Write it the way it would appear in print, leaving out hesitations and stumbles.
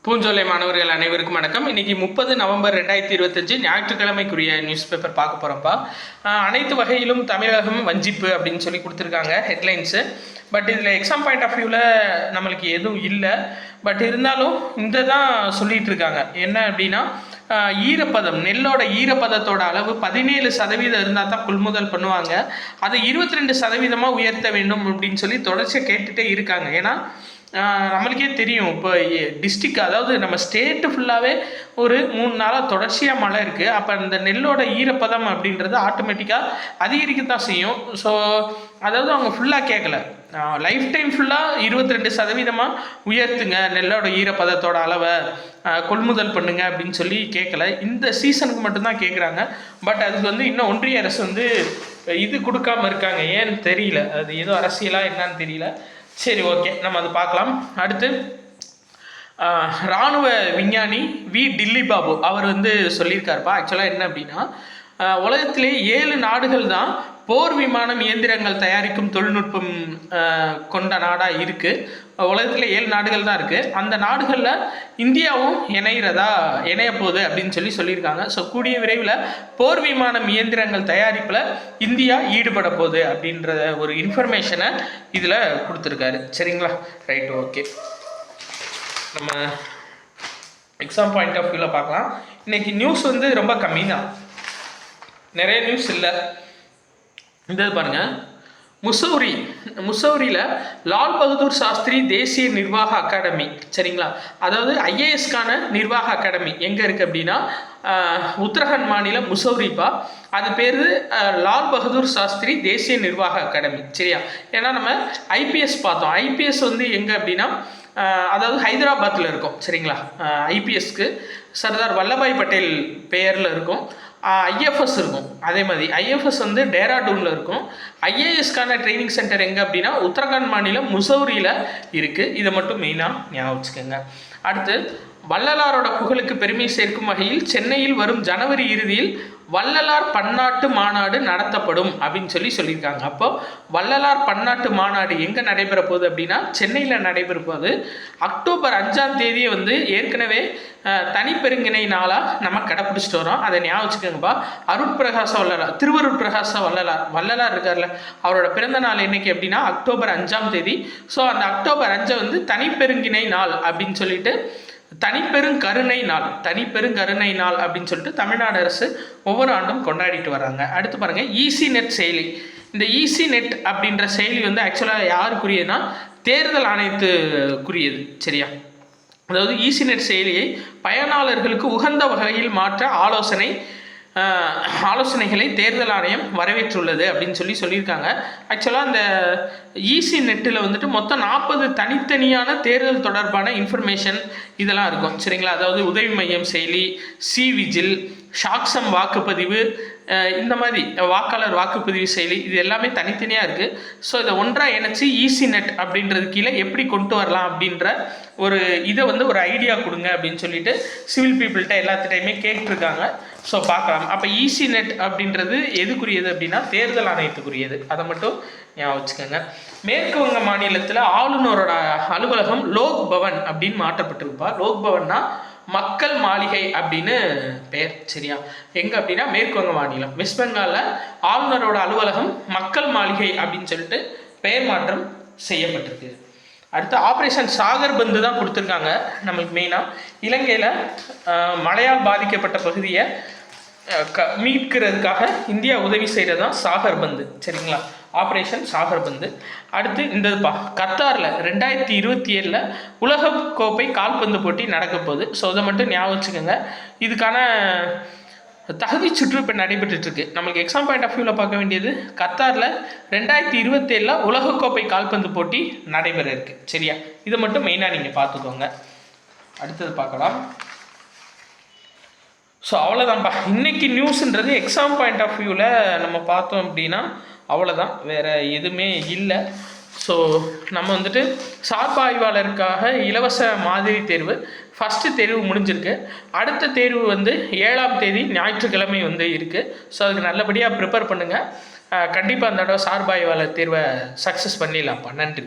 பூஞ்சோலை மாணவர்கள் அனைவருக்கும் வணக்கம். இன்னைக்கு 30 நவம்பர் 2025 ஞாயிற்றுக்கிழமைக்குரிய நியூஸ் பேப்பர் பார்க்க போகிறோம்ப்பா. அனைத்து வகையிலும் தமிழகம் வஞ்சிப்பு அப்படின்னு சொல்லி கொடுத்துருக்காங்க ஹெட்லைன்ஸு. பட் இதில் எக்ஸாம் பாயிண்ட் ஆஃப் வியூவில் நம்மளுக்கு எதுவும் இல்லை. பட் இருந்தாலும் இந்த தான் சொல்லிகிட்டு இருக்காங்க. என்ன அப்படின்னா, ஈரப்பதம், நெல்லோட ஈரப்பதத்தோட அளவு 17% இருந்தால் தான் கொள்முதல் பண்ணுவாங்க. அதை 22% உயர்த்த வேண்டும் அப்படின்னு சொல்லி தொடர்ச்சியாக கேட்டுகிட்டே இருக்காங்க. ஏன்னா நம்மளுக்கே தெரியும், இப்போ டிஸ்ட்ரிக், அதாவது நம்ம ஸ்டேட்டு ஃபுல்லாகவே ஒரு 3 நாளாக தொடர்ச்சியாக மழை இருக்குது. அப்போ இந்த நெல்லோட ஈரப்பதம் அப்படின்றது ஆட்டோமேட்டிக்காக அதிகரிக்க தான் செய்யும். ஸோ அதாவது அவங்க ஃபுல்லாக கேட்கல, லைஃப் டைம் ஃபுல்லாக 22% உயர்த்துங்க நெல்லோட ஈரப்பதத்தோட அளவை, கொள்முதல் பண்ணுங்க அப்படின்னு சொல்லி கேட்கல. இந்த சீசனுக்கு மட்டும்தான் கேட்குறாங்க. பட் அதுக்கு இன்னும் ஒன்றிய அரசு இது கொடுக்காம இருக்காங்க. ஏன்னு தெரியல, அது ஏதோ அரசியலாக என்னன்னு தெரியல. சரி, ஓகே, நம்ம அதை பார்க்கலாம். அடுத்து இராணுவ விஞ்ஞானி டில்லி பாபு அவர் சொல்லியிருக்காருப்பா. ஆக்சுவலாக என்ன அப்படின்னா, உலகத்திலே 7 நாடுகள் தான் போர் விமானம் இயந்திரங்கள் தயாரிக்கும் தொழில்நுட்பம் கொண்ட நாடாக இருக்குது. உலகத்தில் 7 நாடுகள் தான் இருக்குது. அந்த நாடுகளில் இந்தியாவும் இணைய போகுது அப்படின்னு சொல்லியிருக்காங்க. ஸோ கூடிய விரைவில் போர் விமானம் இயந்திரங்கள் தயாரிப்பில் இந்தியா ஈடுபட போகுது அப்படின்ற ஒரு இன்ஃபர்மேஷனை இதில் கொடுத்துருக்காரு. சரிங்களா? Right, okay. நம்ம எக்ஸாம் பாயிண்ட் ஆஃப் வியூவில் பார்க்கலாம். இன்றைக்கி நியூஸ் ரொம்ப கம்மி தான், நிறைய நியூஸ் இல்லை. இந்த பாருங்கள், முசௌரியில் லால் பகதூர் சாஸ்திரி தேசிய நிர்வாக அகாடமி, சரிங்களா? அதாவது ஐஏஎஸ்க்கான நிர்வாக அகாடமி எங்கே இருக்குது அப்படின்னா, உத்தரகாண்ட் மாநிலம் முசௌரிப்பா. அது பேர் லால் பகதூர் சாஸ்திரி தேசிய நிர்வாக அகாடமி. சரியா? ஏன்னா நம்ம ஐபிஎஸ் பார்த்தோம். ஐபிஎஸ் எங்கே அப்படின்னா, அதாவது ஹைதராபாத்தில் இருக்கும். சரிங்களா? ஐபிஎஸ்க்கு சர்தார் வல்லபாய் பட்டேல் பெயரில் இருக்கும். ஐஎஃப்எஸ் இருக்கும். அதே மாதிரி ஐஎஃப்எஸ் டேராடூனில் இருக்கும். ஐஏஎஸ்க்கான ட்ரைனிங் சென்டர் எங்கே அப்படின்னா, உத்தரகாண்ட் மாநிலம் முசௌரியில் இருக்குது. இதை மட்டும் மெயினாக ஞாபகம் வச்சுக்கோங்க. அடுத்து, வள்ளலாரோட புகழுக்கு பெருமை சேர்க்கும் வகையில் சென்னையில் வரும் ஜனவரி இறுதியில் வள்ளலார் பன்னாட்டு மாநாடு நடத்தப்படும் அப்படின்னு சொல்லியிருக்காங்க. அப்போ வள்ளலார் பன்னாட்டு மாநாடு எங்கே நடைபெற போகுது அப்படின்னா, சென்னையில் நடைபெற போகுது. அக்டோபர் 5ஆம் தேதியை ஏற்கனவே தனிப்பெருங்கிணை நாளாக நம்ம கடைப்பிடிச்சிட்டு வரோம். அதை ஞாபகம் வச்சுக்கோங்கப்பா. அருட்பிரகாச வள்ளலார், திருவருட் பிரகாச வள்ளலார் இருக்கார்ல, அவரோட பிறந்த நாள் என்னைக்கு அப்படின்னா அக்டோபர் 5ஆம் தேதி. ஸோ அந்த அக்டோபர் 5 தனிப்பெருங்கிணை நாள் அப்படின்னு சொல்லிட்டு, தனிப்பெருங்கருணை நாள் அப்படின்னு சொல்லிட்டு தமிழ்நாடு அரசு ஒவ்வொரு ஆண்டும் கொண்டாடிட்டு வராங்க. அடுத்து பாருங்கள், ஈசி நெட் செயலி. இந்த ஈசி நெட் அப்படின்ற செயலி ஆக்சுவலாக யாருக்குரியதுன்னா, தேர்தல் ஆணையத்துக்குரியது. சரியா? அதாவது ஈசி நெட் செயலியை பயனாளர்களுக்கு உகந்த வகையில் மாற்ற ஆலோசனைகளை தேர்தல் ஆணையம் வரவேற்றுள்ளது அப்படின்னு சொல்லியிருக்காங்க. ஆக்சுவலாக இந்த ஈசி நெட்டில் மொத்தம் 40 தனித்தனியான தேர்தல் தொடர்பான இன்ஃபர்மேஷன் இதெல்லாம் இருக்கும். சரிங்களா? அதாவது உதவி மையம் செயலி, விஜில், சாக்சம் வாக்குப்பதிவு, இந்த மாதிரி வாக்காளர் வாக்குப்பதிவு செயலி, இது எல்லாமே தனித்தனியாக இருக்குது. ஸோ இதை ஒன்றாக இணைச்சி ஈசி நெட் அப்படின்றது கீழே எப்படி கொண்டு வரலாம் அப்படின்ற ஒரு இதை ஒரு ஐடியா கொடுங்க அப்படின்னு சொல்லிட்டு சிவில் பீப்புள்கிட்ட எல்லாத்துட்டையுமே கேட்டுருக்காங்க. ஸோ பார்க்கலாம். அப்போ ஈசி நெட் அப்படின்றது எதுக்குரியது அப்படின்னா, தேர்தல் ஆணையத்துக்குரியது. அதை மட்டும் ஞாபகம் வச்சுக்கோங்க. மேற்கு வங்க மாநிலத்தில் ஆளுநரோட அலுவலகம் லோக் பவன் அப்படின்னு மாற்றப்பட்டிருப்பா. லோக் பவன்னா மக்கள் மாளிகை அப்படின்னு பெயர். சரியா? எங்கே அப்படின்னா மேற்கு வங்க மாநிலம், வெஸ்ட் பெங்காலில் ஆளுநரோட அலுவலகம் மக்கள் மாளிகை அப்படின்னு சொல்லிட்டு பெயர் மாற்றம் செய்யப்பட்டிருக்கு. அடுத்து ஆப்ரேஷன் சாகர் பந்து தான் கொடுத்துருக்காங்க நம்மளுக்கு. மெயினாக இலங்கையில் மழையால் பாதிக்கப்பட்ட பகுதியை மீட்கிறதுக்காக இந்தியா உதவி செய்கிறது தான் சாகர் பந்து. சரிங்களா? ஆப்ரேஷன் சாகர் பந்து. அடுத்து கத்தாரில் 2027 உலகக்கோப்பை கால்பந்து போட்டி நடக்க போகுது. ஸோ அதை மட்டும் ஞாபகம் வச்சுக்கோங்க. இதுக்கான தகுதி சுற்று இப்போ நடைபெற்றுருக்கு. நம்மளுக்கு எக்ஸாம் பாயிண்ட் ஆஃப் வியூவில் பார்க்க வேண்டியது, கத்தாரில் 2027 உலகக்கோப்பை கால்பந்து போட்டி நடைபெற இருக்குது. சரியா? இதை மட்டும் மெயினாக நீங்கள் பார்த்துக்கோங்க. அடுத்தது பார்க்கலாம். ஸோ அவ்வளோதான்ப்பா இன்றைக்கி நியூஸுன்றது. எக்ஸாம் பாயிண்ட் ஆஃப் வியூவில் நம்ம பார்த்தோம் அப்படின்னா அவ்வளோதான், வேறு எதுவுமே இல்லை. ஸோ நம்ம சார்பாய்வாளருக்காக இலவச மாதிரி தேர்வு ஃபஸ்ட்டு தேர்வு முடிஞ்சிருக்கு. அடுத்த தேர்வு 7ஆம் தேதி ஞாயிற்றுக்கிழமை இருக்குது. ஸோ அதுக்கு நல்லபடியாக ப்ரிப்பேர் பண்ணுங்கள். கண்டிப்பாக அந்த தடவை சார்பாய்வாளர் தேர்வை சக்ஸஸ் பண்ணிடலாம்ப்பா. நன்றி.